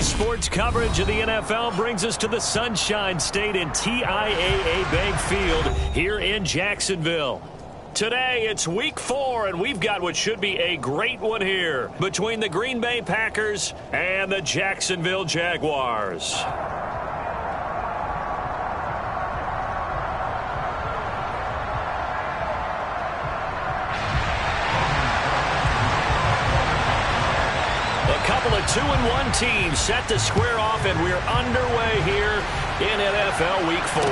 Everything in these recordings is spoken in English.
Daily sports coverage of the NFL brings us to the Sunshine State and TIAA Bank Field here in Jacksonville. Today, it's week 4, and we've got what should be a great one here between the Green Bay Packers and the Jacksonville Jaguars. A couple of 2-1 teams set to square off, and we're underway here in NFL Week 4.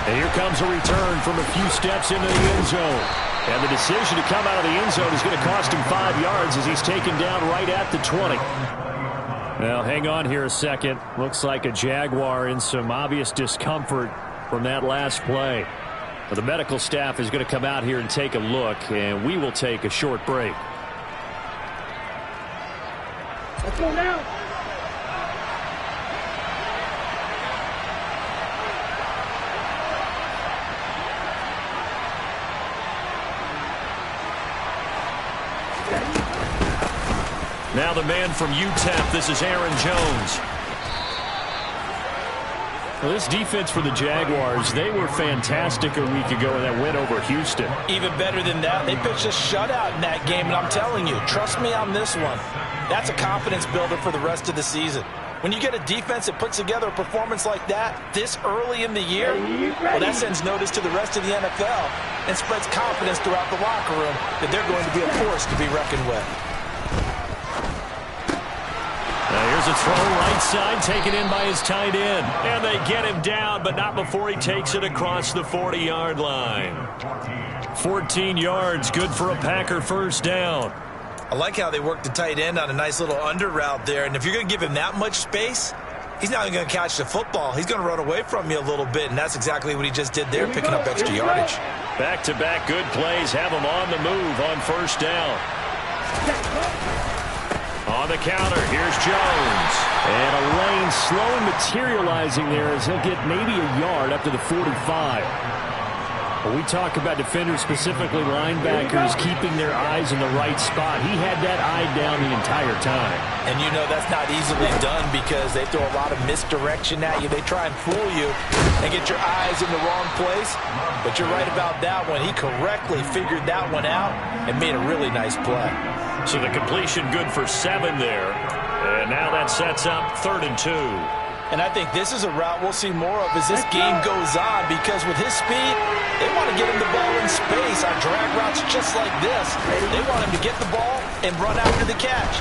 And here comes a return from a few steps into the end zone. And the decision to come out of the end zone is going to cost him 5 yards as he's taken down right at the 20. Now, hang on here a second. Looks like a Jaguar in some obvious discomfort from that last play. Well, the medical staff is going to come out here and take a look, and we will take a short break. Let's go now. Now the man from UTEP, this is Aaron Jones. Well, this defense for the Jaguars, they were fantastic a week ago in that win over Houston. Even better than that, they pitched a shutout in that game, and I'm telling you, trust me on this one. That's a confidence builder for the rest of the season. When you get a defense that puts together a performance like that this early in the year, well, that sends notice to the rest of the NFL and spreads confidence throughout the locker room that they're going to be a force to be reckoned with. Now here's a throw right side, taken in by his tight end. And they get him down, but not before he takes it across the 40-yard line. 14 yards, good for a Packer first down. I like how they work the tight end on a nice little under route there. And if you're going to give him that much space, he's not even going to catch the football. He's going to run away from you a little bit, and that's exactly what he just did there, picking up extra yardage. Back-to-back good plays have him on the move on first down. On the counter, here's Jones. And a lane slowly materializing there as he'll get maybe a yard up to the 45. When we talk about defenders, specifically linebackers, keeping their eyes in the right spot, he had that eye down the entire time. And you know that's not easily done because they throw a lot of misdirection at you. They try and fool you and get your eyes in the wrong place. But you're right about that one. He correctly figured that one out and made a really nice play. So the completion good for 7 there. And now that sets up 3rd and 2. And I think this is a route we'll see more of as this game goes on because with his speed, they want to get him the ball in space on drag routes just like this. They want him to get the ball and run after the catch.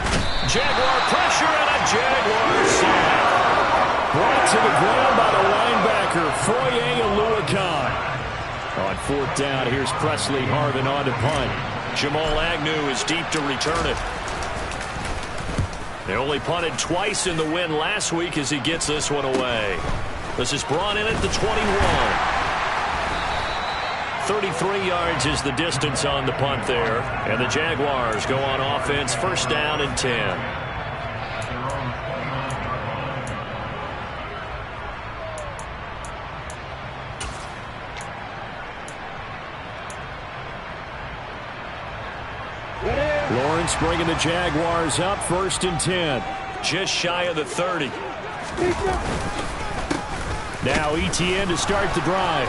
Jaguar pressure and a Jaguar sack. Brought to the ground by the linebacker, Foye Oluokun. On 4th down, here's Presley Harvin on to punt. Jamal Agnew is deep to return it. They only punted twice in the win last week as he gets this one away. This is brought in at the 21. 33 yards is the distance on the punt there. And the Jaguars go on offense, first down and 10. Lawrence bringing the Jaguars up, 1st and 10. Just shy of the 30. Now ETN to start the drive.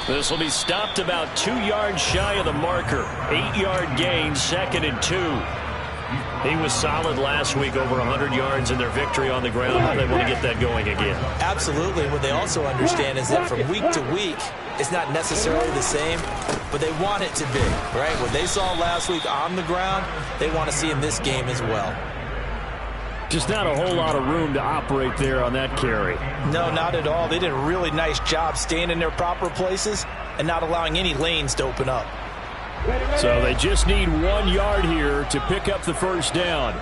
This will be stopped about 2 yards shy of the marker. 8-yard gain, 2nd and 2. He was solid last week, over 100 yards in their victory on the ground. They want to get that going again. Absolutely. What they also understand is that from week to week, it's not necessarily the same, but they want it to be, right? What they saw last week on the ground, they want to see in this game as well. Just not a whole lot of room to operate there on that carry. No, not at all. They did a really nice job staying in their proper places and not allowing any lanes to open up. So they just need 1 yard here to pick up the first down.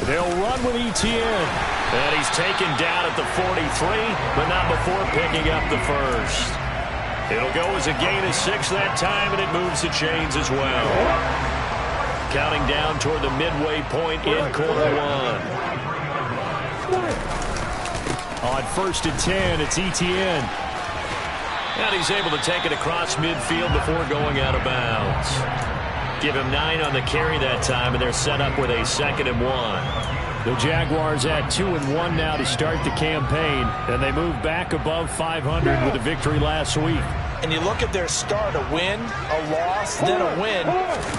They'll run with ETN. And he's taken down at the 43, but not before picking up the first. It'll go as a gain of 6 that time, and it moves the chains as well. Counting down toward the midway point in quarter 1. On 1st and 10, it's ETN. And he's able to take it across midfield before going out of bounds. Give him 9 on the carry that time, and they're set up with a 2nd and 1. The Jaguars at 2-1 now to start the campaign, and they move back above 500 with a victory last week. And you look at their start, a win, a loss, then a win.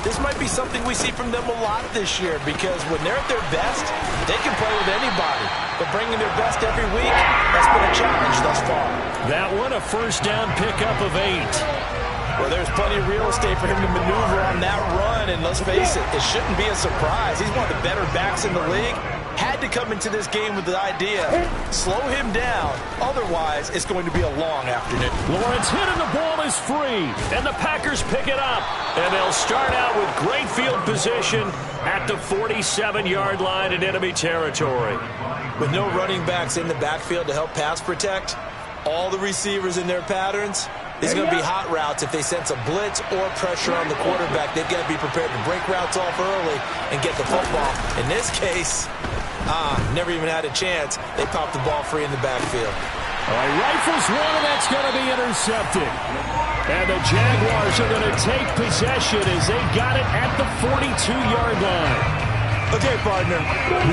This might be something we see from them a lot this year, because when they're at their best, they can play with anybody. But bringing their best every week, that's been a challenge thus far. That one, a first down pickup of 8. Well, there's plenty of real estate for him to maneuver on that run, and let's face it, it shouldn't be a surprise. He's one of the better backs in the league. Had to come into this game with the idea, slow him down, otherwise it's going to be a long afternoon. Lawrence hit and the ball is free, and the Packers pick it up. And they'll start out with great field position at the 47-yard line in enemy territory. With no running backs in the backfield to help pass protect, all the receivers in their patterns, these are going to be hot routes. If they sense a blitz or pressure on the quarterback, they've got to be prepared to break routes off early and get the football. In this case, never even had a chance. They popped the ball free in the backfield. All right, rifles one, and that's going to be intercepted. And the Jaguars are going to take possession as they got it at the 42-yard line. Okay, partner,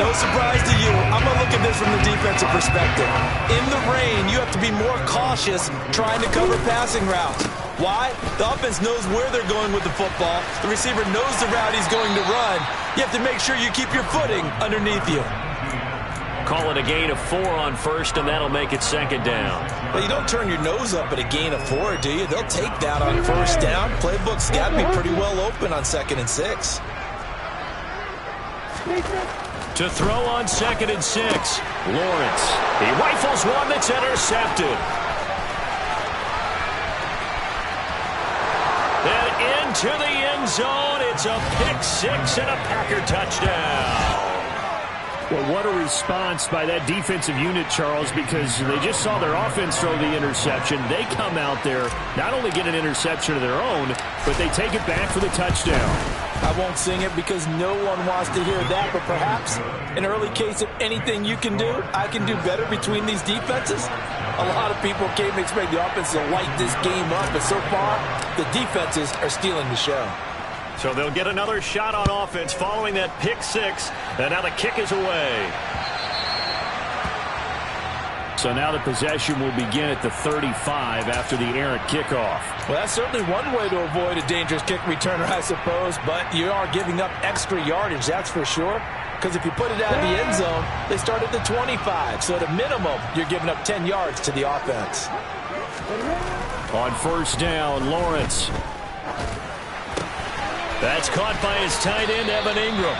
no surprise to you. I'm going to look at this from the defensive perspective. In the rain, you have to be more cautious trying to cover passing routes. Why? The offense knows where they're going with the football. The receiver knows the route he's going to run. You have to make sure you keep your footing underneath you. Call it a gain of 4 on first, and that'll make it 2nd down. Well, you don't turn your nose up at a gain of 4, do you? They'll take that on first down. Playbook's got to be pretty well open on 2nd and 6. To throw on 2nd and 6. Lawrence. He rifles one that's intercepted. And into the end zone. It's a pick 6 and a Packer touchdown. Well, what a response by that defensive unit, Charles, because they just saw their offense throw the interception. They come out there, not only get an interception of their own, but they take it back for the touchdown. I won't sing it because no one wants to hear that, but perhaps an early case of anything you can do, I can do better between these defenses. A lot of people came to expect the offense to light this game up, but so far, the defenses are stealing the show. So they'll get another shot on offense following that pick 6, and now the kick is away. So now the possession will begin at the 35 after the errant kickoff. Well, that's certainly one way to avoid a dangerous kick returner, I suppose, but you are giving up extra yardage, that's for sure. Because if you put it out of the end zone, they start at the 25. So at a minimum, you're giving up 10 yards to the offense. On first down, Lawrence. That's caught by his tight end, Evan Ingram.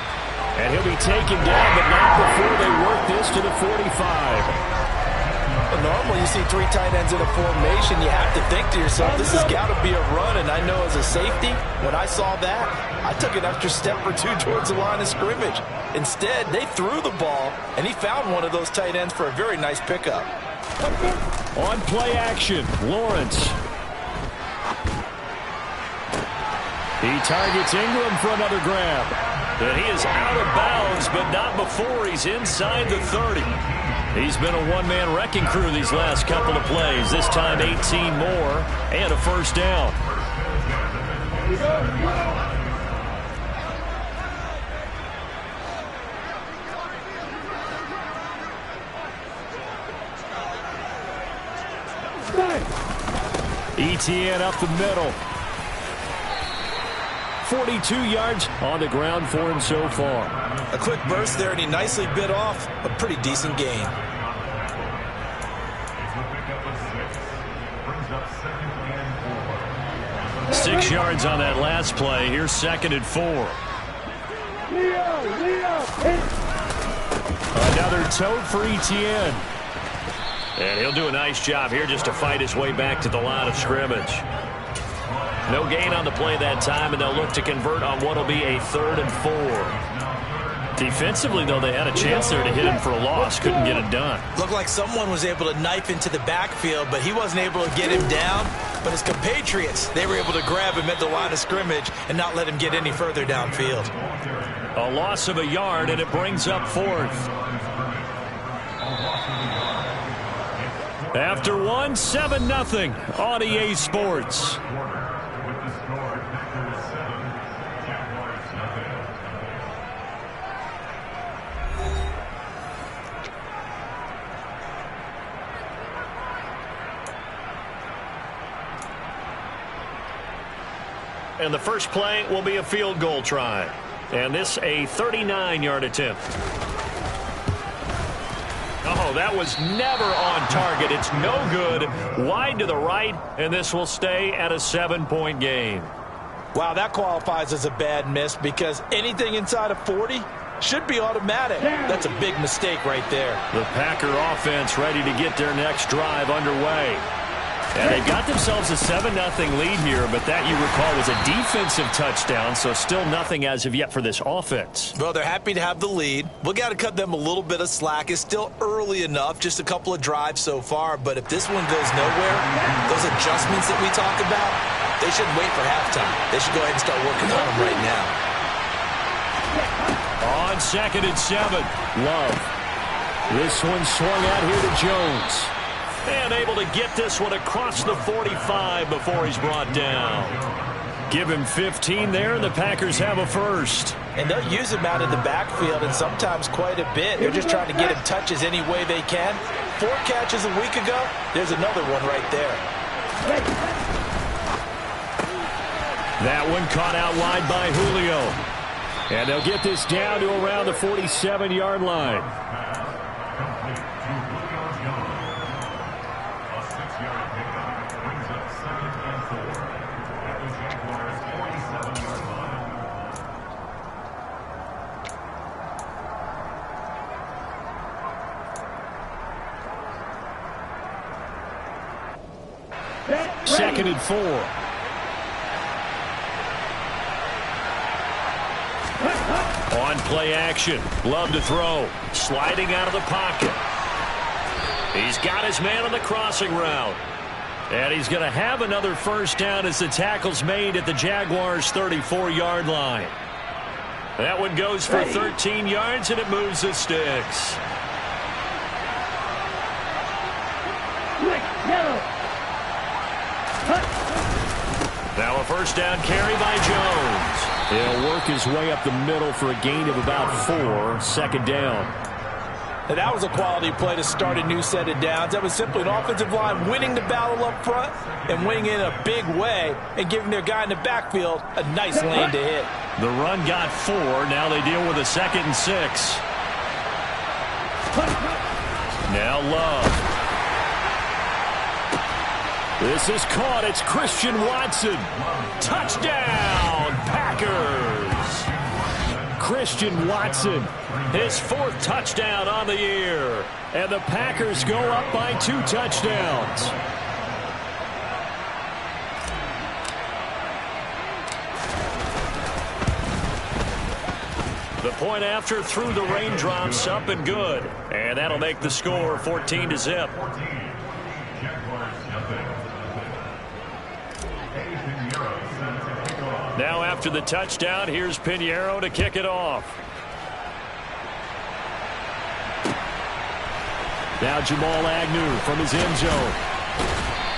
And he'll be taken down, but not before they work this to the 45. Normally, you see 3 tight ends in a formation, you have to think to yourself, this has got to be a run, and I know as a safety, when I saw that, I took an extra step or 2 towards the line of scrimmage. Instead, they threw the ball, and he found one of those tight ends for a very nice pickup. On play action, Lawrence. He targets Ingram for another grab. And he is out of bounds, but not before he's inside the 30. He's been a one-man wrecking crew these last couple of plays. This time 18 more and a first down. ETN up the middle. 42 yards on the ground for him so far. A quick burst there, and he nicely bit off a pretty decent gain. Six yards on that last play. Here's 2nd and 4. Another tote for ETN. And he'll do a nice job here just to fight his way back to the line of scrimmage. No gain on the play that time, and they'll look to convert on what will be a 3rd and 4. Defensively, though, they had a chance there to hit him for a loss. Couldn't get it done. Looked like someone was able to knife into the backfield, but he wasn't able to get him down. But his compatriots, they were able to grab him at the line of scrimmage and not let him get any further downfield. A loss of a yard, and it brings up 4th. After 1, 7-0 on EA Sports. and the first play will be a field goal try. And this a 39-yard attempt. Oh, that was never on target. It's no good. Wide to the right, and this will stay at a 7-point game. Wow, that qualifies as a bad miss because anything inside of 40 should be automatic. That's a big mistake right there. The Packer offense ready to get their next drive underway. And they got themselves a 7-0 lead here, but that, you recall, was a defensive touchdown, so still nothing as of yet for this offense. Well, they're happy to have the lead. We got to cut them a little bit of slack. It's still early enough, just a couple of drives so far, but if this one goes nowhere, those adjustments that we talk about, they shouldn't wait for halftime. They should go ahead and start working on them right now. On 2nd and 7, Love. This one swung out here to Jones. And able to get this one across the 45 before he's brought down. Give him 15 there, and the Packers have a first. And they'll use him out in the backfield, and sometimes quite a bit. They're just trying to get him touches any way they can. 4 catches a week ago. There's another one right there. That one caught out wide by Julio. And they'll get this down to around the 47-yard line. Second and 4. On play action. Love to throw. Sliding out of the pocket. He's got his man on the crossing route. And he's going to have another first down as the tackle's made at the Jaguars' 34-yard line. That one goes for 13 yards, and it moves the sticks. Now a first down carry by Jones. He'll work his way up the middle for a gain of about 4. 2nd down. And that was a quality play to start a new set of downs. That was simply an offensive line winning the battle up front and winning in a big way and giving their guy in the backfield a nice lane to hit. The run got 4. Now they deal with a 2nd and 6. Now Love. This is caught. It's Christian Watson. Touchdown, Packers. Christian Watson, his 4th touchdown on the year. And the Packers go up by 2 touchdowns. The point after through the raindrops, up and good. And that'll make the score 14-0. Now after the touchdown, here's Pinheiro to kick it off. Now Jamal Agnew from his end zone.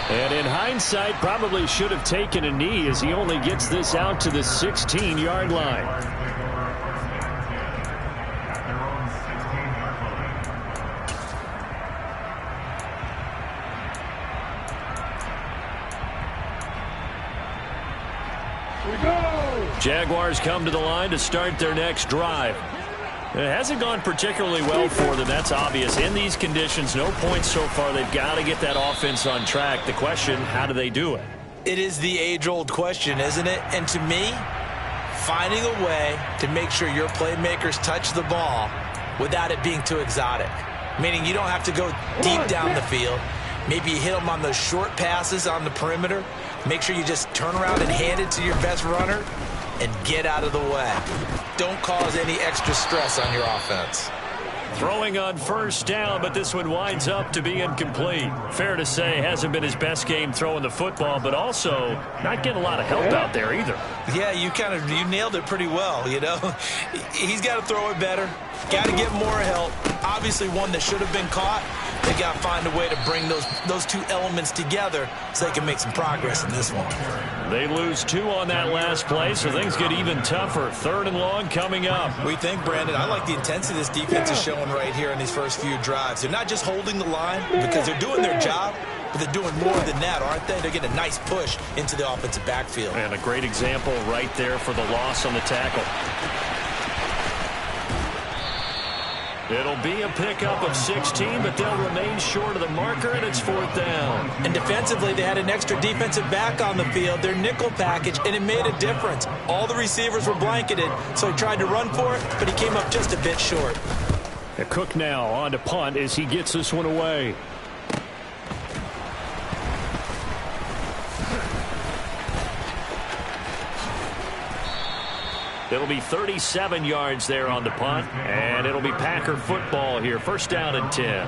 And in hindsight, probably should have taken a knee as he only gets this out to the 16-yard line. Jaguars come to the line to start their next drive. It hasn't gone particularly well for them. That's obvious. In these conditions, no points so far. They've got to get that offense on track. The question, how do they do it? It is the age-old question, isn't it? And to me, finding a way to make sure your playmakers touch the ball without it being too exotic. Meaning you don't have to go deep down the field. Maybe you hit them on those short passes on the perimeter. Make sure you just turn around and hand it to your best runner and get out of the way. Don't cause any extra stress on your offense. Throwing on first down, but this one winds up to be incomplete. Fair to say, hasn't been his best game throwing the football, but also not getting a lot of help out there either. Yeah, you nailed it pretty well, you know. He's got to throw it better. Got to get more help. Obviously one that should have been caught. They got to find a way to bring those two elements together so they can make some progress in this one. They lose 2 on that last play, so things get even tougher. 3rd and long coming up. We think, Brandon, I like the intensity this defense is showing right here in these first few drives. They're not just holding the line because they're doing their job, but they're doing more than that, aren't they? They're getting a nice push into the offensive backfield. And a great example right there for the loss on the tackle. It'll be a pickup of 16, but they'll remain short of the marker, and it's 4th down. And defensively, they had an extra defensive back on the field, their nickel package, and it made a difference. All the receivers were blanketed, so he tried to run for it, but he came up just a bit short. Cook now on to punt as he gets this one away. It'll be 37 yards there on the punt, and it'll be Packer football here. 1st down and 10.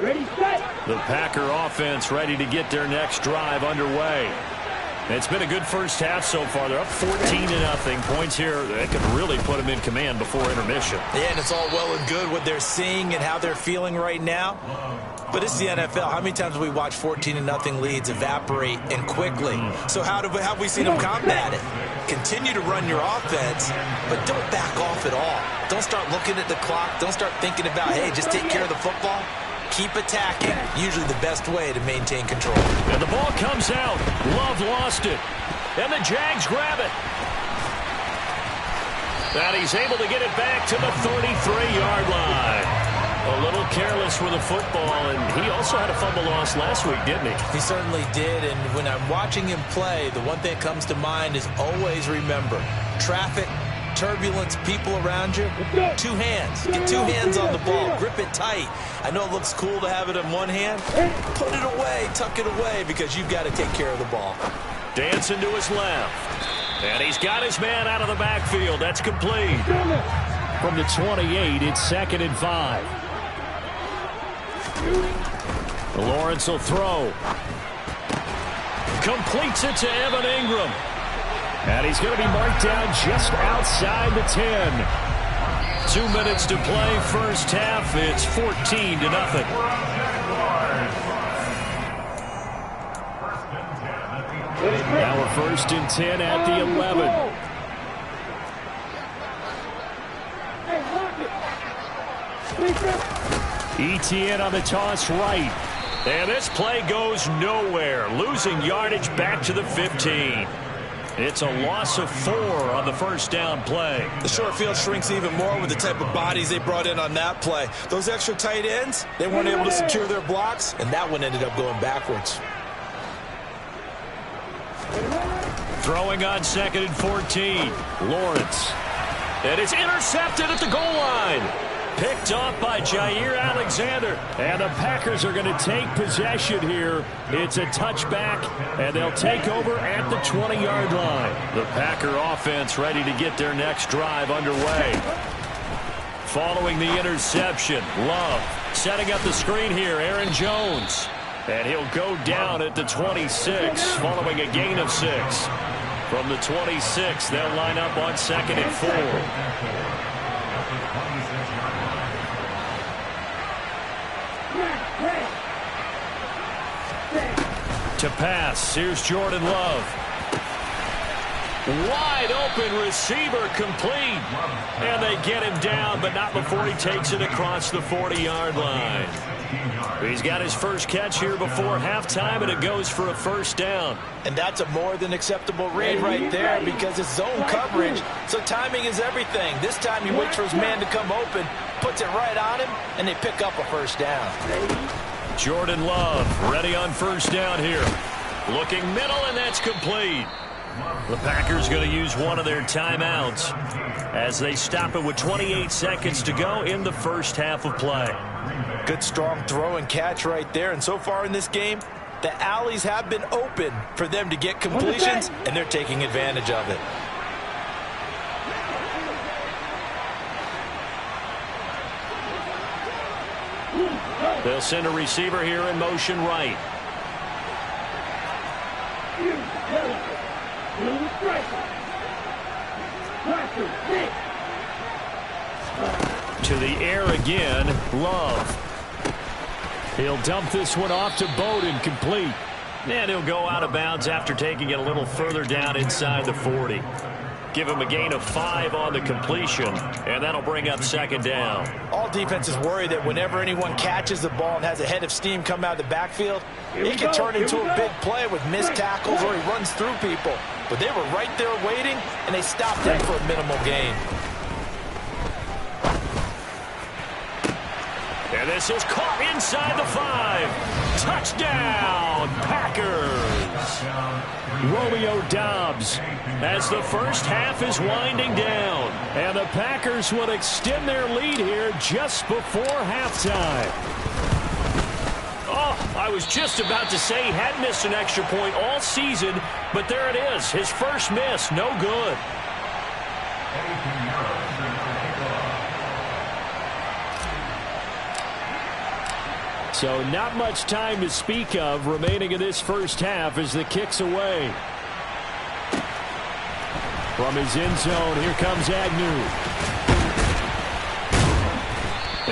Ready, set. The Packer offense ready to get their next drive underway. It's been a good first half so far. They're up 14-0. Points here that could really put them in command before intermission. Yeah, and it's all well and good what they're seeing and how they're feeling right now. But it's the NFL. How many times have we watched 14-0 leads evaporate and quickly? So how have we seen them combat it? Continue to run your offense, but don't back off at all. Don't start looking at the clock. Don't start thinking about, hey, just take care of the football. Keep attacking. Usually the best way to maintain control. And the ball comes out. Love lost it. And the Jags grab it. And he's able to get it back to the 33-yard line. A little careless with the football, and he also had a fumble loss last week, didn't he? He certainly did, and when I'm watching him play, the one thing that comes to mind is always remember, traffic, turbulence, people around you, 2 hands. Get 2 hands on the ball. Grip it tight. I know it looks cool to have it in one hand. Put it away, tuck it away, because you've got to take care of the ball. Dancing to his left. And he's got his man out of the backfield. That's complete. From the 28, it's 2nd and 5. Lawrence will throw. Completes it to Evan Ingram. And he's going to be marked down just outside the 10. 2 minutes to play, first half. It's 14-0. Now we're 1st and 10 at the 11. Etienne on the toss right. And this play goes nowhere. Losing yardage back to the 15. It's a loss of 4 on the 1st down play. The short field shrinks even more with the type of bodies they brought in on that play. Those extra tight ends, they weren't able to secure their blocks, and that one ended up going backwards. Throwing on 2nd and 14. Lawrence. And it's intercepted at the goal line. Picked off by Jair Alexander. And the Packers are going to take possession here. It's a touchback, and they'll take over at the 20-yard line. The Packer offense ready to get their next drive underway. Following the interception, Love setting up the screen here, Aaron Jones. And he'll go down at the 26 following a gain of 6. From the 26, they'll line up on 2nd and 4. To pass, here's Jordan Love. Wide open receiver complete. And they get him down, but not before he takes it across the 40-yard line. He's got his first catch here before halftime, and it goes for a 1st down. And that's a more than acceptable read right there because it's zone coverage, so timing is everything. This time he waits for his man to come open, puts it right on him, and they pick up a 1st down. Jordan Love ready on 1st down here. Looking middle, and that's complete. The Packers going to use one of their timeouts as they stop it with 28 seconds to go in the first half of play. Good strong throw and catch right there. And so far in this game, the alleys have been open for them to get completions, and they're taking advantage of it. They'll send a receiver here in motion right. To the air again, Love. He'll dump this one off to Bowden, complete. And he'll go out of bounds after taking it a little further down inside the 40. Give him a gain of 5 on the completion, and that'll bring up second down. All defenses worry that whenever anyone catches the ball and has a head of steam come out of the backfield, it can turn into a big play with missed tackles or he runs through people. But they were right there waiting, and they stopped him for a minimal gain. And this is caught inside the 5. Touchdown, Packers. Romeo Doubs as the first half is winding down. And the Packers will extend their lead here just before halftime. Oh, I was just about to say he had missed an extra point all season, but there it is. His first miss, no good. So not much time to speak of remaining in this first half as the kick's away. From his end zone, here comes Agnew.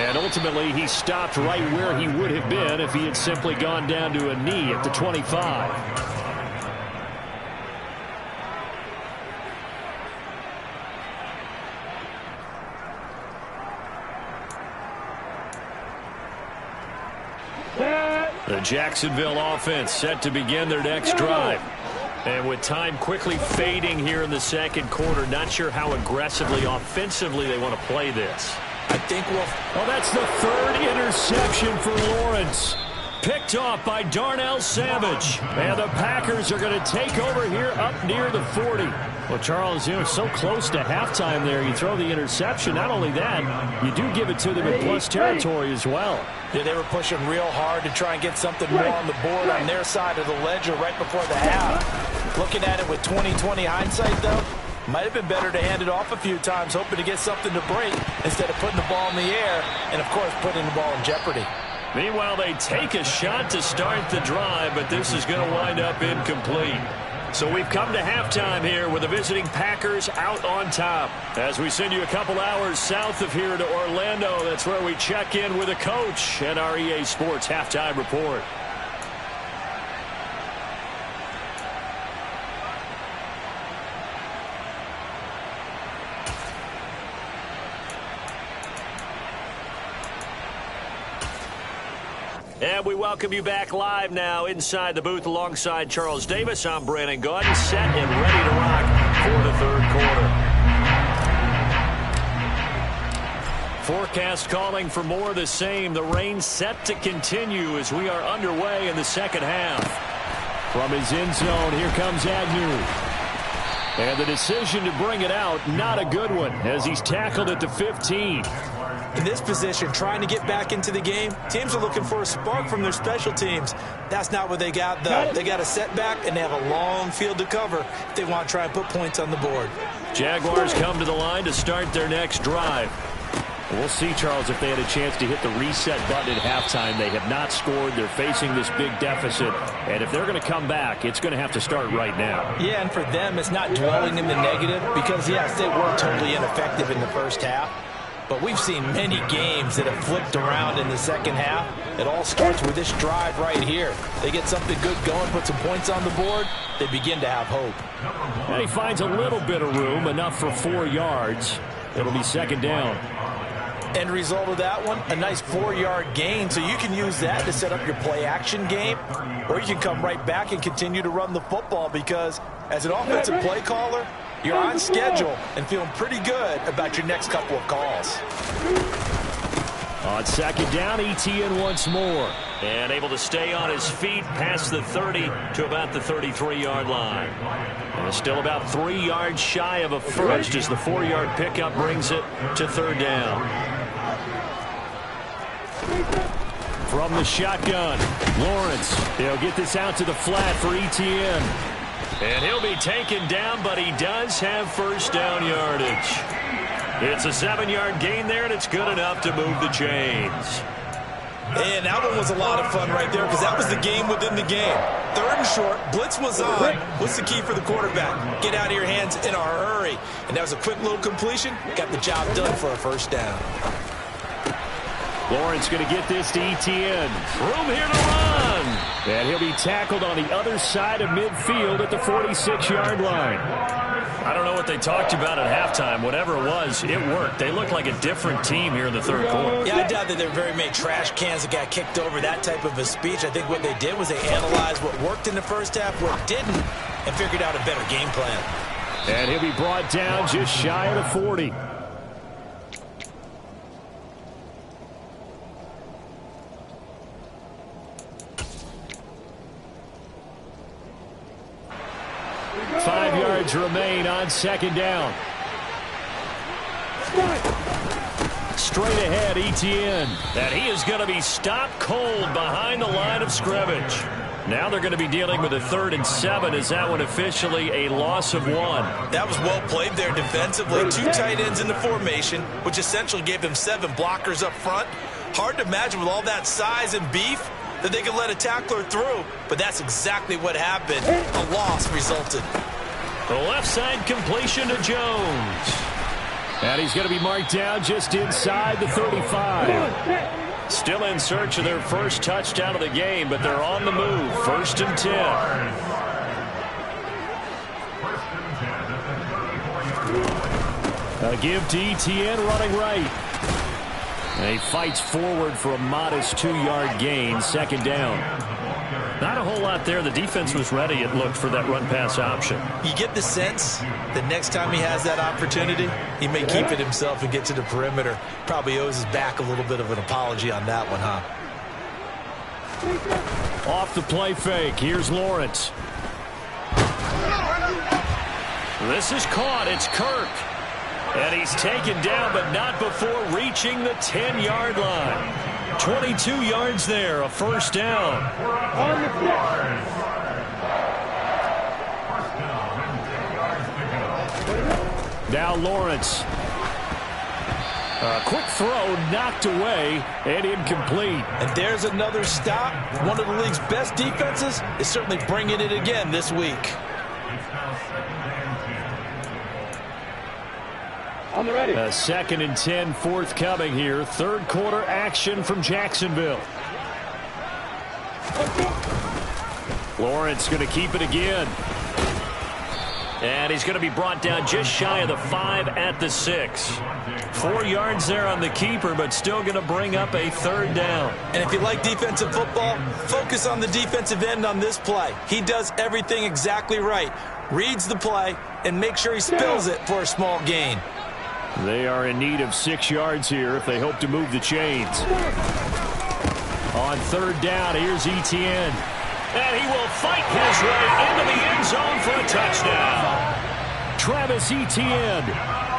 And ultimately, he stopped right where he would have been if he had simply gone down to a knee at the 25. The Jacksonville offense set to begin their next drive. And with time quickly fading here in the second quarter, not sure how aggressively, offensively they want to play this. I think we'll... Well, that's the third interception for Lawrence. Picked off by Darnell Savage. And the Packers are going to take over here up near the 40. Well, Charles, so close to halftime there. You throw the interception. Not only that, you do give it to them in plus territory as well. Yeah, they were pushing real hard to try and get something more on the board on their side of the ledger right before the half. Looking at it with 20/20 hindsight, though, might have been better to hand it off a few times, hoping to get something to break instead of putting the ball in the air and, of course, putting the ball in jeopardy. Meanwhile, they take a shot to start the drive, but this is going to wind up incomplete. So we've come to halftime here with the visiting Packers out on top. As we send you a couple hours south of here to Orlando, that's where we check in with a coach at our EA Sports Halftime Report. And we welcome you back live now inside the booth alongside Charles Davis. I'm Brandon Gaudin, set and ready to rock for the third quarter. Forecast calling for more of the same. The rain set to continue as we are underway in the second half. From his end zone, here comes Agnew. And the decision to bring it out, not a good one, as he's tackled at the 15. In this position, trying to get back into the game, teams are looking for a spark from their special teams. That's not what they got, though. They got a setback, and they have a long field to cover if they want to try and put points on the board. Jaguars come to the line to start their next drive. We'll see, Charles, if they had a chance to hit the reset button at halftime. They have not scored. They're facing this big deficit. And if they're going to come back, it's going to have to start right now. Yeah, and for them, it's not dwelling in the negative because, yes, they were totally ineffective in the first half. But we've seen many games that have flipped around in the second half. It all starts with this drive right here. They get something good going, put some points on the board, they begin to have hope. And he finds a little bit of room, enough for 4 yards. It'll be second down. End result of that one, a nice 4-yard gain. So you can use that to set up your play-action game, or you can come right back and continue to run the football because as an offensive play caller, you're on schedule and feeling pretty good about your next couple of calls. On second down, Etienne once more. And able to stay on his feet past the 30 to about the 33-yard line. And still about 3 yards shy of a first as the 4-yard pickup brings it to third down. From the shotgun, Lawrence. He'll get this out to the flat for Etienne. And he'll be taken down, but he does have first down yardage. It's a 7-yard gain there, and it's good enough to move the chains. And that one was a lot of fun right there because that was the game within the game. Third and short, blitz was on. What's the key for the quarterback? Get out of your hands in a hurry. And that was a quick little completion. Got the job done for a first down. Lawrence going to get this to Etienne. Room here to run. And he'll be tackled on the other side of midfield at the 46-yard line. I don't know what they talked about at halftime. Whatever it was, it worked. They looked like a different team here in the third quarter. Yeah, I doubt that there were very many trash cans that got kicked over, that type of a speech. I think what they did was they analyzed what worked in the first half, what didn't, and figured out a better game plan. And he'll be brought down just shy of the 40. Remain on second down. Straight ahead, Etienne. And he is going to be stopped cold behind the line of scrimmage. Now they're going to be dealing with a 3rd and 7. Is that one officially a loss of 1? That was well played there defensively. 2 tight ends in the formation, which essentially gave them 7 blockers up front. Hard to imagine with all that size and beef that they could let a tackler through, but that's exactly what happened. A loss resulted. The left side completion to Jones. And he's going to be marked down just inside the 35. Still in search of their first touchdown of the game, but they're on the move. 1st and 10. A give to Etienne running right. And he fights forward for a modest 2-yard gain. 2nd down. Not a whole lot there. The defense was ready, it looked, for that run-pass option. You get the sense that next time he has that opportunity, he may keep it himself and get to the perimeter. Probably owes his back a little bit of an apology on that one, huh? Off the play fake. Here's Lawrence. This is caught. It's Kirk. And he's taken down, but not before reaching the 10-yard line. 22 yards there, a 1st down. Now Lawrence. A quick throw knocked away and incomplete. And there's another stop. One of the league's best defenses is certainly bringing it again this week. A 2nd and 10 forthcoming here. 3rd quarter action from Jacksonville. Lawrence going to keep it again. And he's going to be brought down just shy of the 5 at the 6. 4 yards there on the keeper, but still going to bring up a 3rd down. And if you like defensive football, focus on the defensive end on this play. He does everything exactly right. Reads the play and makes sure he spills it for a small gain. They are in need of 6 yards here if they hope to move the chains. On 3rd down, here's Etienne. And he will fight his way into the end zone for a touchdown. Travis Etienne,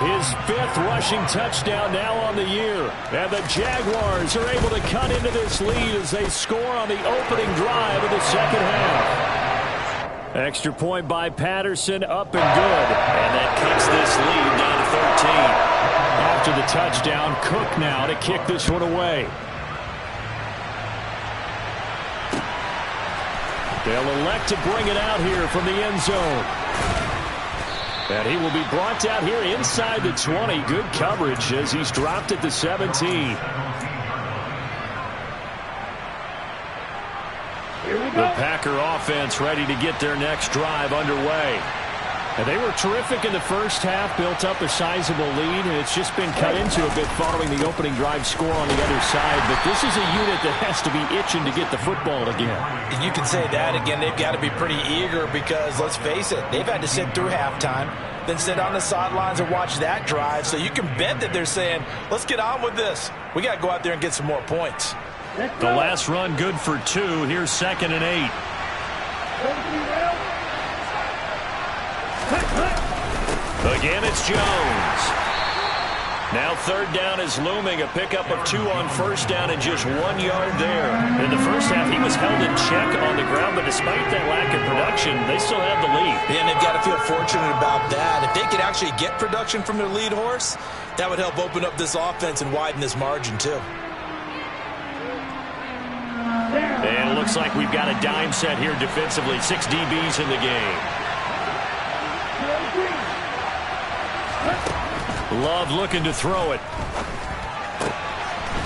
his 5th rushing touchdown now on the year. And the Jaguars are able to cut into this lead as they score on the opening drive of the 2nd half. Extra point by Patterson, up and good. And that cuts this lead down to 13. After the touchdown, Cook now to kick this one away. They'll elect to bring it out here from the end zone. And he will be brought down here inside the 20. Good coverage as he's dropped at the 17. The Packer offense ready to get their next drive underway. And they were terrific in the first half, built up a sizable lead, and it's just been cut into a bit following the opening drive score on the other side. But this is a unit that has to be itching to get the football again. You can say that again. They've got to be pretty eager because, let's face it, they've had to sit through halftime, then sit on the sidelines and watch that drive. So you can bet that they're saying, let's get on with this. We got to go out there and get some more points. The last run good for 2. Here's 2nd and 8. Again, it's Jones. Now 3rd down is looming. A pickup of 2 on 1st down and just 1 yard there. In the first half, he was held in check on the ground, but despite that lack of production, they still have the lead. And they've got to feel fortunate about that. If they could actually get production from their lead horse, that would help open up this offense and widen this margin too. And it looks like we've got a dime set here defensively. 6 DBs in the game. Love looking to throw it.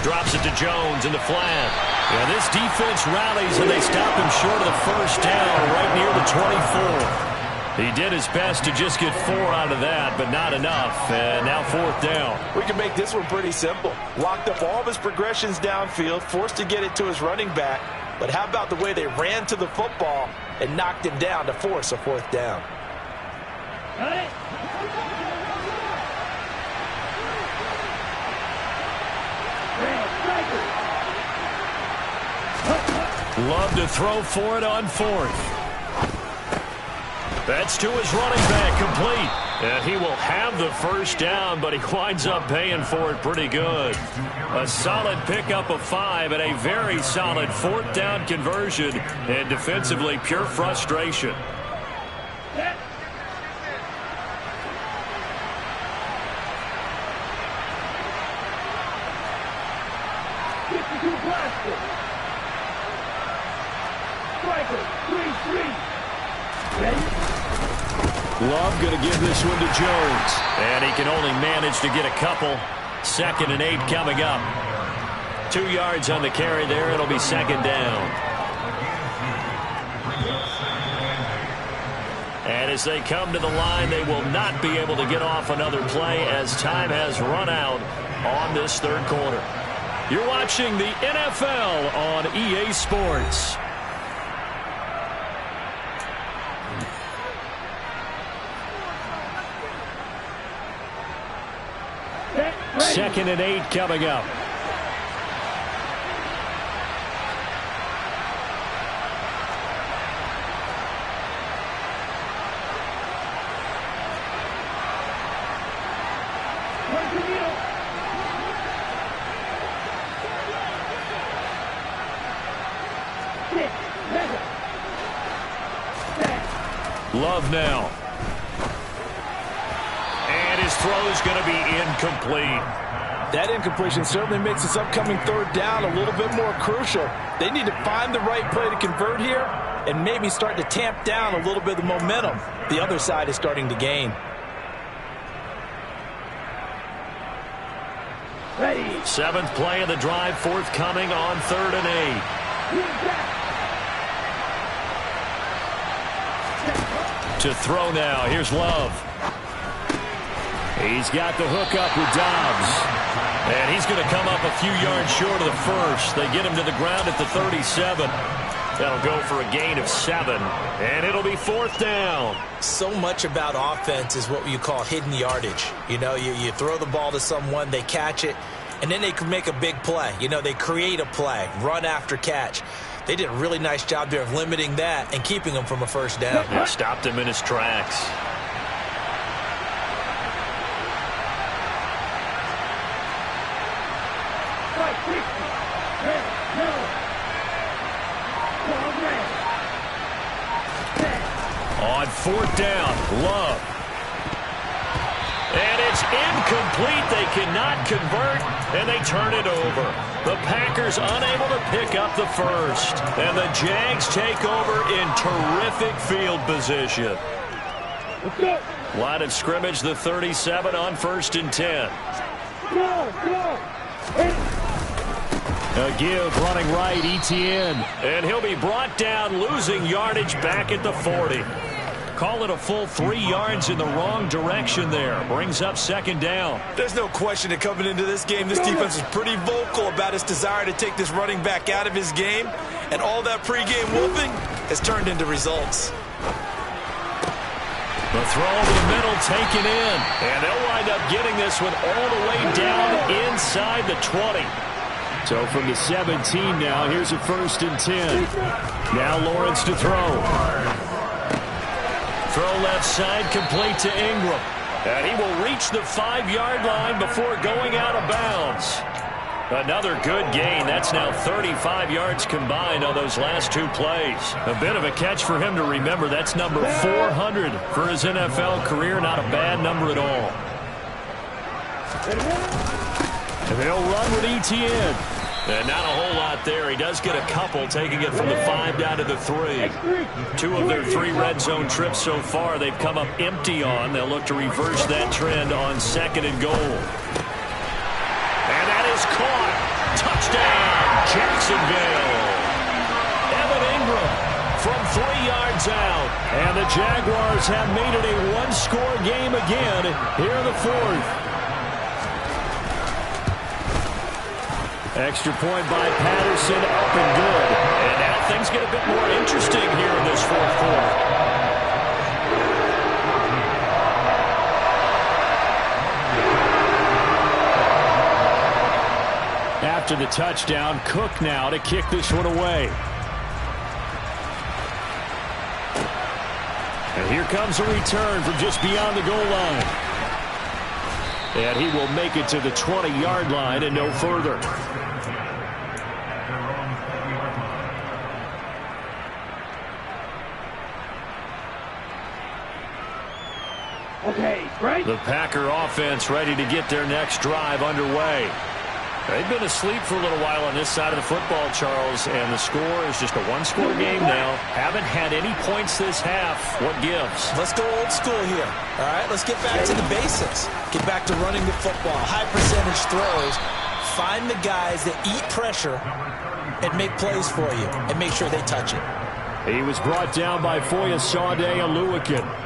Drops it to Jones in the flat. Yeah, this defense rallies and they stop him short of the 1st down right near the 24. He did his best to just get 4 out of that, but not enough. And now 4th down. We can make this one pretty simple. Locked up all of his progressions downfield, forced to get it to his running back. But how about the way they ran to the football and knocked him down to force a 4th down? Love to throw for it on 4th. That's to his running back, complete. And he will have the 1st down, but he winds up paying for it pretty good. A solid pickup of 5 and a very solid 4th down conversion. And defensively, pure frustration. Love going to give this one to Jones. And he can only manage to get a couple. 2nd and 8 coming up. 2 yards on the carry there. It'll be 2nd down. And as they come to the line, they will not be able to get off another play as time has run out on this 3rd quarter. You're watching the NFL on EA Sports. 2nd and 8 coming up. Love now. And his throw is going to be incomplete. That incompletion certainly makes this upcoming 3rd down a little bit more crucial. They need to find the right play to convert here and maybe start to tamp down a little bit of the momentum the other side is starting to gain. Ready. 7th play of the drive, forthcoming on 3rd and 8. To throw now. Here's Love. He's got the hook up with Dobbs. And he's going to come up a few yards short of the 1st. They get him to the ground at the 37. That'll go for a gain of 7. And it'll be 4th down. So much about offense is what you call hidden yardage. You know, you throw the ball to someone, they catch it, and then they can make a big play. You know, they create a play, run after catch. They did a really nice job there of limiting that and keeping him from a 1st down. They stopped him in his tracks. On 4th down, Love. And it's incomplete. They cannot convert, and they turn it over. The Packers unable to pick up the 1st. And the Jags take over in terrific field position. Line of scrimmage, the 37 on 1st and 10. A give running right, Etienne. And he'll be brought down, losing yardage back at the 40. Call it a full 3 yards in the wrong direction there. Brings up 2nd down. There's no question that coming into this game, this defense is pretty vocal about its desire to take this running back out of his game. And all that pregame whooping has turned into results. The throw over the middle taken in. And they'll wind up getting this one all the way down inside the 20. So from the 17 now, here's a 1st and 10. Now Lawrence to throw. Throw left side, complete to Ingram. And he will reach the 5-yard line before going out of bounds. Another good gain. That's now 35 yards combined on those last 2 plays. A bit of a catch for him to remember. That's number 400 for his NFL career. Not a bad number at all. And they'll run with Etienne. And not a whole lot there. He does get a couple, taking it from the 5 down to the 3. 2 of their 3 red zone trips so far they've come up empty on. They'll look to reverse that trend on 2nd and goal. And that is caught. Touchdown, Jacksonville. Evan Ingram from 3 yards one's out. And the Jaguars have made it a one-score game again here in the fourth. Extra point by Patterson, up and good. And now things get a bit more interesting here in this fourth quarter. After the touchdown, Cook now to kick this one away. And here comes a return from just beyond the goal line. And he will make it to the 20-yard line and no further. Okay, right. The Packer offense ready to get their next drive underway. They've been asleep for a little while on this side of the football, Charles, and the score is just a one-score game now. Haven't had any points this half. What gives? Let's go old school here. All right, let's get back to the basics. Get back to running the football, high percentage throws. Find the guys that eat pressure and make plays for you and make sure they touch it. He was brought down by Foyesade Oluwakin.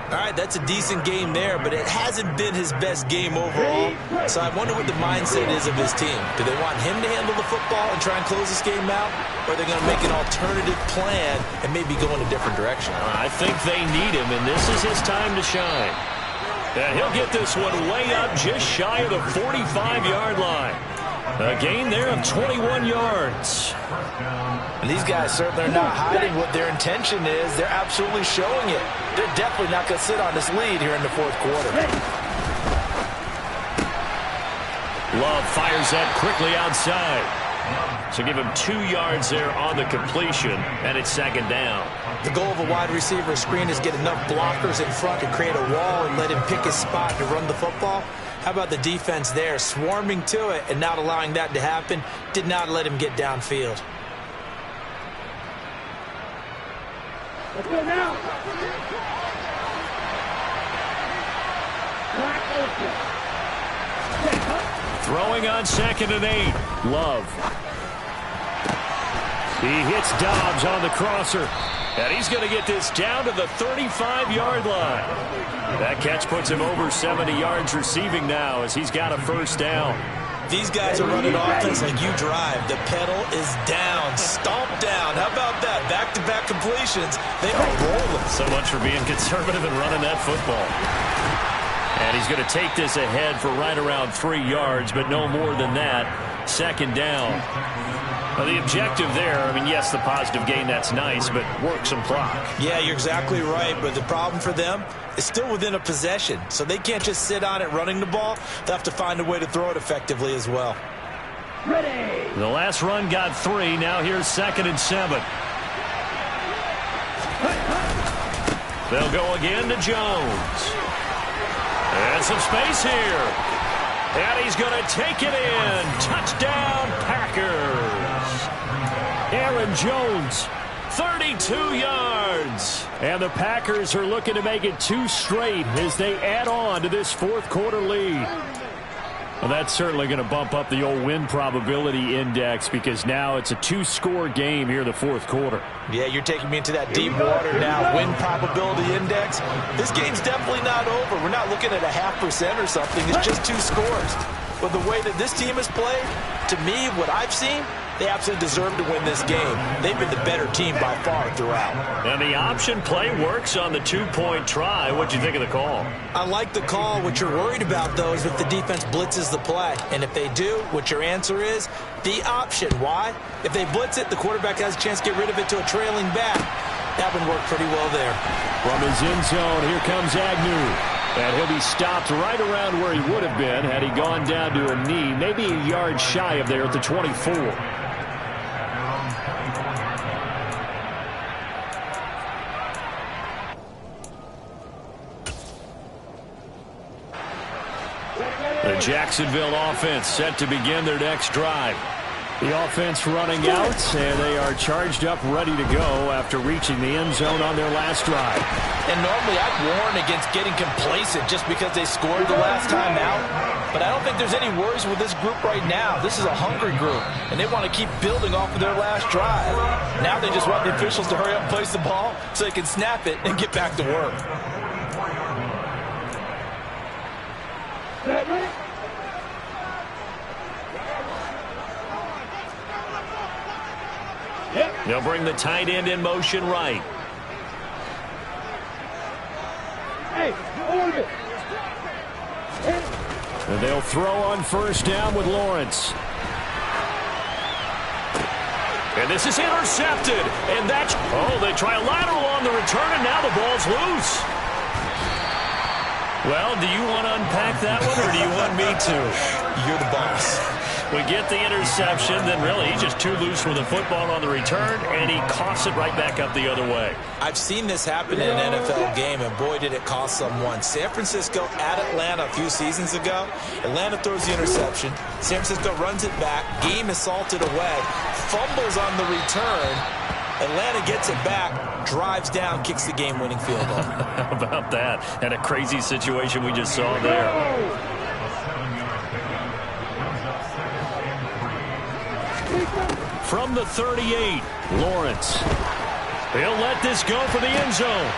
All right, that's a decent game there, but it hasn't been his best game overall. So I wonder what the mindset is of his team. Do they want him to handle the football and try and close this game out? Or are they going to make an alternative plan and maybe go in a different direction? I think they need him, and this is his time to shine. And he'll get this one way up just shy of the 45-yard line. A gain there of 21 yards. And these guys certainly are not hiding what their intention is. They're absolutely showing it. They're definitely not going to sit on this lead here in the fourth quarter. Love fires that quickly outside. So give him 2 yards there on the completion, and it's second down. The goal of a wide receiver screen is get enough blockers in front to create a wall and let him pick his spot to run the football. How about the defense there, swarming to it and not allowing that to happen? Did not let him get downfield. Let's go now. Throwing on 2nd and 8. Love. He hits Dobbs on the crosser. And he's going to get this down to the 35-yard line. That catch puts him over 70 yards receiving now as he's got a first down. These guys are running offense like you drive. The pedal is down, stomped down. How about that? Back-to-back completions. They are rolling. So much for being conservative and running that football. And he's going to take this ahead for right around 3 yards, but no more than that. Second down. Well, the objective there, I mean, yes, the positive gain, that's nice, but work some clock. Yeah, you're exactly right, but the problem for them is still within a possession, so they can't just sit on it running the ball. They'll have to find a way to throw it effectively as well. Ready. The last run got 3. Now here's 2nd and 7. They'll go again to Jones. And some space here. And he's going to take it in. Touchdown, Packers. Aaron Jones, 32 yards. And the Packers are looking to make it 2 straight as they add on to this fourth quarter lead. Well, that's certainly going to bump up the old win probability index because now it's a 2-score game here in the fourth quarter. Yeah, you're taking me into that deep water now. Win probability index. This game's definitely not over. We're not looking at a 0.5% or something. It's just 2 scores. But the way that this team has played, to me, what I've seen, they absolutely deserve to win this game. They've been the better team by far throughout. And the option play works on the 2-point try. What'd you think of the call? I like the call. What you're worried about, though, is if the defense blitzes the play. And if they do, what your answer is, the option. Why? If they blitz it, the quarterback has a chance to get rid of it to a trailing back. That would work pretty well there. From his end zone, here comes Agnew. And he'll be stopped right around where he would have been had he gone down to a knee, maybe a yard shy of there at the 24. The Jacksonville offense set to begin their next drive. The offense running out, and they are charged up, ready to go after reaching the end zone on their last drive. And normally I'd warn against getting complacent just because they scored the last time out. But I don't think there's any worries with this group right now. This is a hungry group, and they want to keep building off of their last drive. Now they just want the officials to hurry up and place the ball so they can snap it and get back to work. They'll bring the tight end in motion right. And they'll throw on first down with Lawrence. And this is intercepted. And that's... Oh, they try a lateral on the return, and now the ball's loose. Well, do you want to unpack that one, or do you want me to? You're the boss. We get the interception, then really he's just too loose with the football on the return, and he coughs it right back up the other way. I've seen this happen in an NFL game, and boy, did it cost someone. San Francisco at Atlanta a few seasons ago. Atlanta throws the interception. San Francisco runs it back. Game is salted away. Fumbles on the return. Atlanta gets it back, drives down, kicks the game-winning field goal. How about that? And a crazy situation we just saw there. From the 38, Lawrence. He'll let this go for the end zone.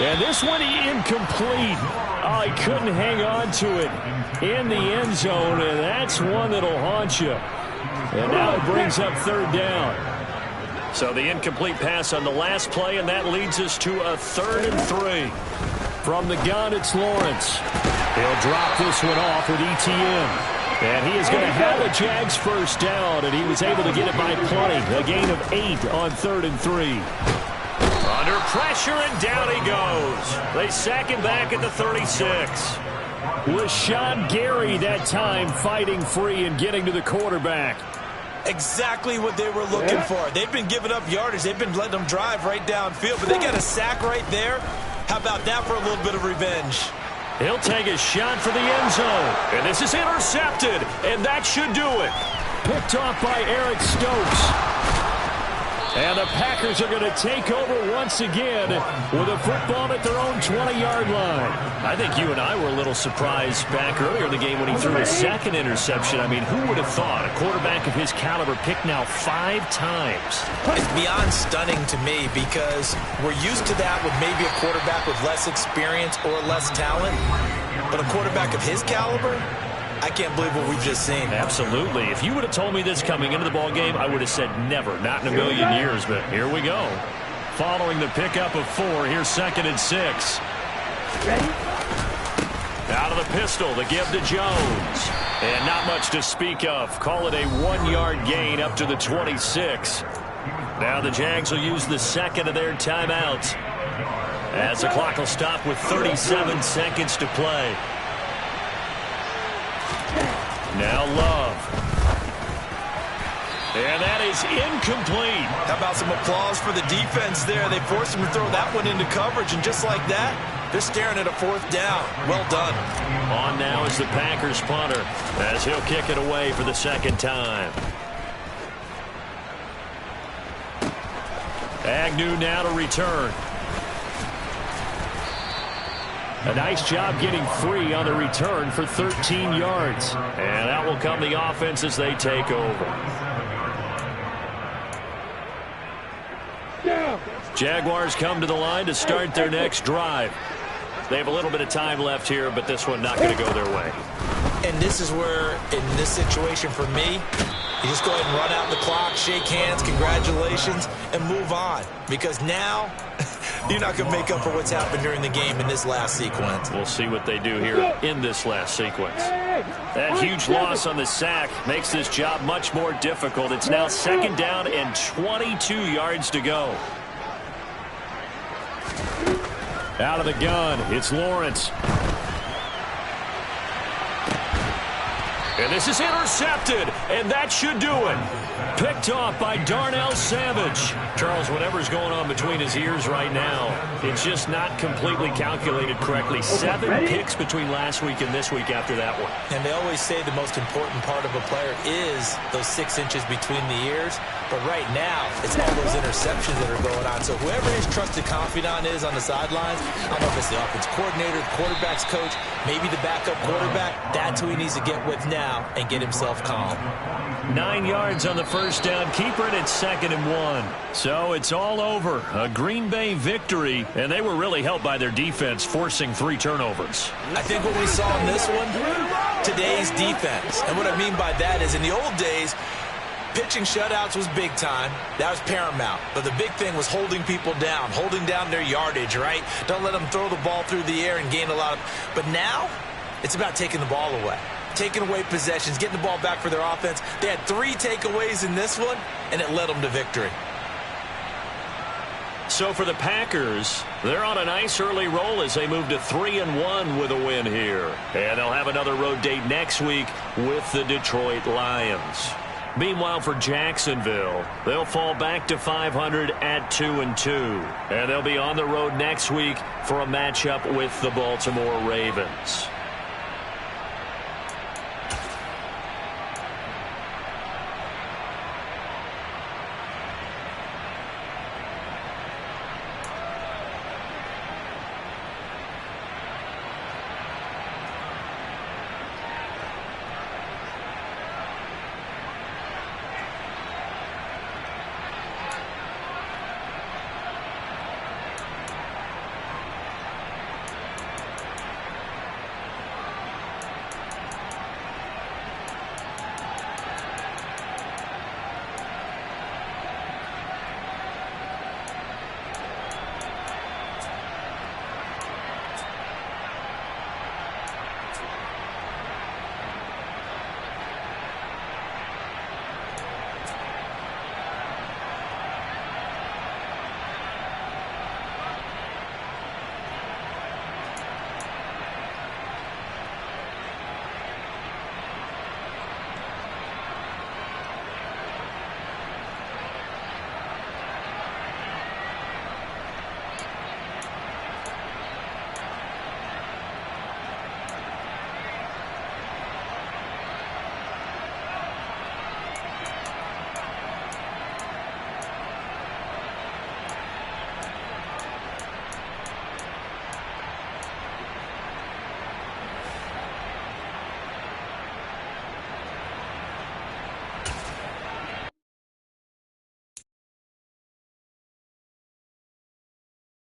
And this one incomplete. Oh, he couldn't hang on to it in the end zone, and that's one that'll haunt you. And now it brings up third down. So the incomplete pass on the last play, and that leads us to a 3rd and 3. From the gun, it's Lawrence. He'll drop this one off with ETN. And he is going to have a Jags first down, and he was able to get it by plenty. A gain of 8 on 3rd and 3. Under pressure, and down he goes. They sack him back at the 36. Rashawn Gary that time fighting free and getting to the quarterback. Exactly what they were looking for. They've been giving up yardage. They've been letting them drive right downfield, but they got a sack right there. How about that for a little bit of revenge? He'll take a shot for the end zone. And this is intercepted, and that should do it. Picked off by Eric Stokes. And the Packers are going to take over once again with a football at their own 20-yard line. I think you and I were a little surprised back earlier in the game when he threw a second interception. I mean, who would have thought a quarterback of his caliber picked now 5 times? It's beyond stunning to me because we're used to that with maybe a quarterback with less experience or less talent. But a quarterback of his caliber, I can't believe what we've just seen. Absolutely. If you would have told me this coming into the ball game, I would have said never, not in a million years. But here we go. Following the pickup of 4, here's 2nd and 6. Ready? Out of the pistol, the give to Jones. And not much to speak of. Call it a 1-yard gain up to the 26. Now the Jags will use the second of their timeouts, as the clock will stop with 37 seconds to play. Now Love. And that is incomplete. How about some applause for the defense there? They forced him to throw that one into coverage, and just like that, they're staring at a 4th down. Well done. On now is the Packers punter, as he'll kick it away for the 2nd time. Agnew now to return. A nice job getting free on the return for 13 yards. And out will come the offense as they take over. Jaguars come to the line to start their next drive. They have a little bit of time left here, but this one not going to go their way. And this is where, in this situation for me, you just go ahead and run out the clock, shake hands, congratulations, and move on. Because now, you're not going to make up for what's happened during the game in this last sequence. We'll see what they do here in this last sequence. That huge loss on the sack makes this job much more difficult. It's now 2nd down and 22 yards to go. Out of the gun, it's Lawrence. And this is intercepted, and that should do it. Picked off by Darnell Savage. Charles, whatever's going on between his ears right now, it's just not completely calculated correctly. 7 picks between last week and this week after that one. And they always say the most important part of a player is those 6 inches between the ears. But right now, it's all those interceptions that are going on. So whoever his trusted confidant is on the sidelines, I don't know if it's the offense coordinator, the quarterback's coach, maybe the backup quarterback, that's who he needs to get with now and get himself calm. 9 yards on the first down. Keeper it at 2nd and 1. So it's all over. A Green Bay victory, and they were really helped by their defense forcing 3 turnovers. I think what we saw in this one, today's defense. And what I mean by that is in the old days, pitching shutouts was big time. That was paramount. But the big thing was holding people down, holding down their yardage, right? Don't let them throw the ball through the air and gain a lot of... But now, it's about taking the ball away. Taking away possessions, getting the ball back for their offense. They had 3 takeaways in this one, and it led them to victory. So for the Packers, they're on a nice early roll as they move to 3-1 with a win here. And they'll have another road date next week with the Detroit Lions. Meanwhile, for Jacksonville, they'll fall back to 500 at 2-2. And they'll be on the road next week for a matchup with the Baltimore Ravens.